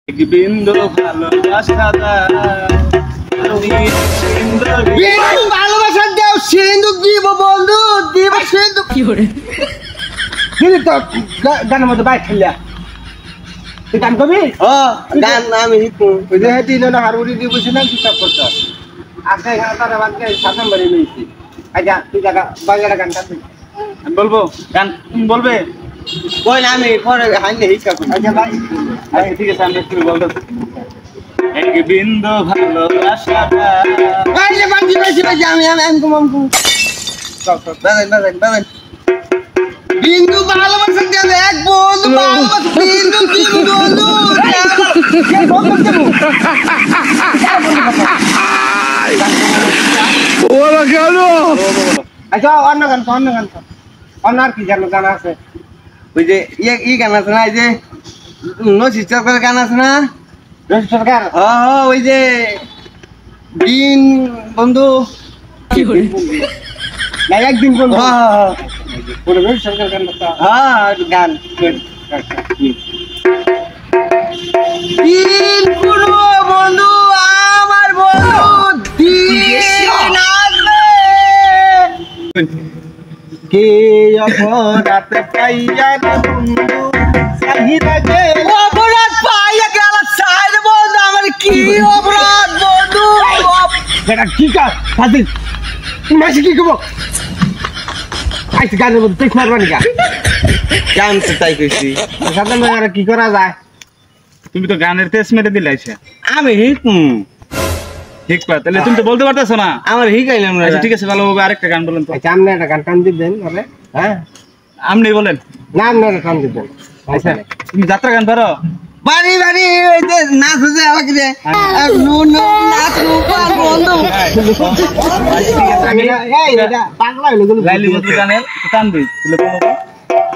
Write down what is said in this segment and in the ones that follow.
বিন্দু ভালোবাসা ভালোবাসা দেও সিন্ধু দিব বন্ধু দিব সিন্ধু কি করে কিন্তু তো গানের মধ্যে বাইক খেলিয়া তুই গান কবি গান আমি ওই যে তিন জন হারমোনি দিয়ে বসে না হিসাব করতে আজকে এখানে তারা বাদকে 7 নম্বরে নিয়েছি আচ্ছা তুই জায়গা বাংলা গানটা তুই আমি বলবো গান তুমি বলবে কই না আমি পরে হাইনে হিসাব করি আচ্ছা ভাই আচ্ছা ঠিক আছে আমি একটু বলতেছি এক বিন্দু ভালোবাসা ভাই যে বাজি বাজি বাজি আমি কম বাজান বিন্দু ভালোবাসা দেবে এক বন্ধু ভালোবাসা বিন্দু বিন্দু বন্ধু কে বন্ধু দেবো ওরা কেন আচ্ছা অন্য গান অন্য আর কি গান আছে ওই যে ই গান আছে না এই যে নসি সরকারের গান আছে না রশিদ সরকার ওই যে দিন বন্ধু কি করে না একদিন বন্ধু হ্যাঁ বলে রশিদ সরকার গান বলতা গান দিন কোনো বন্ধু আমার বন্ধু দিন আসবে কে অপরাধ পাইয়া রে বন্ধু চাহিদা গে অপরাধ পাইয়া গেল সাইড বন্ধু আমার কি অপরাধ বন্ধু বেটা কি কাজ ফাজিল তুমি মাসি কি করবো আইস গানের মধ্যে তুই মারবানি গান তো তাই কইছি সাধারণ আর কি করা যায় তুমি তো গানের তেজ মেরে দিলাইছে আমি হিকুম ঠিক পা তাহলে তুমি তো বলতে পারতেছো না আমার হিকাইলাম না আচ্ছা ঠিক আছে ভালোভাবে আরেকটা গান বলেন তো আচ্ছা আপনি একটা গান টান দিবেন হবে হ্যাঁ আপনি বলেন না আপনি একটা টান দিবেন আচ্ছা তুমি যাত্রা গান পারো বাড়ি বাড়ি ওই যে নাচ হচ্ছে আমাকে যে নাচ বন্ধু এই এটা পাগলা হইলো গুলো লাইলি মতো গানের টান দিই তাহলে বলো তো।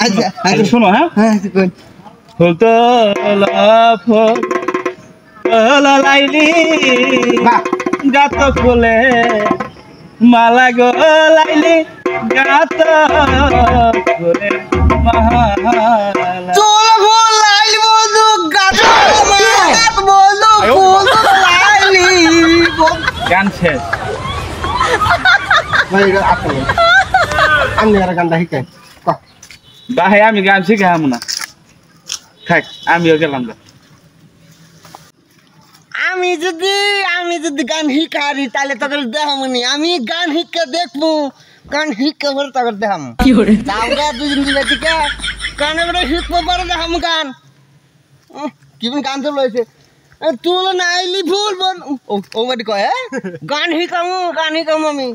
আচ্ছা আচ্ছা শোনো হ্যাঁ হ্যাঁ ফুল তো লাইলি বাহ গাত ফুলে মালা গো লাইলি গাত ফুলে মালা চল ফুল লাইলি বন্ধু গাত বন্ধু ফুল লাইলি গান শেষ ভাই আপনি আমি আর গানটা শিখাই বাহে আমি গান শিখাবো না থাক আমিও গেলাম গা আমি যদি গান শিখারি তাহলে তোদের দেখামনি আমি গান শিখে দেখবো গান শিখে পরে তোদের দেখাম কি করে আমরা দুজন মিলে ঠিক গানে করে শিখবো পরে দেখাম গান কিমন গান তো লইছে তুল নাইলি ফুল বন ও মাটি কয় গান শিখামু আমি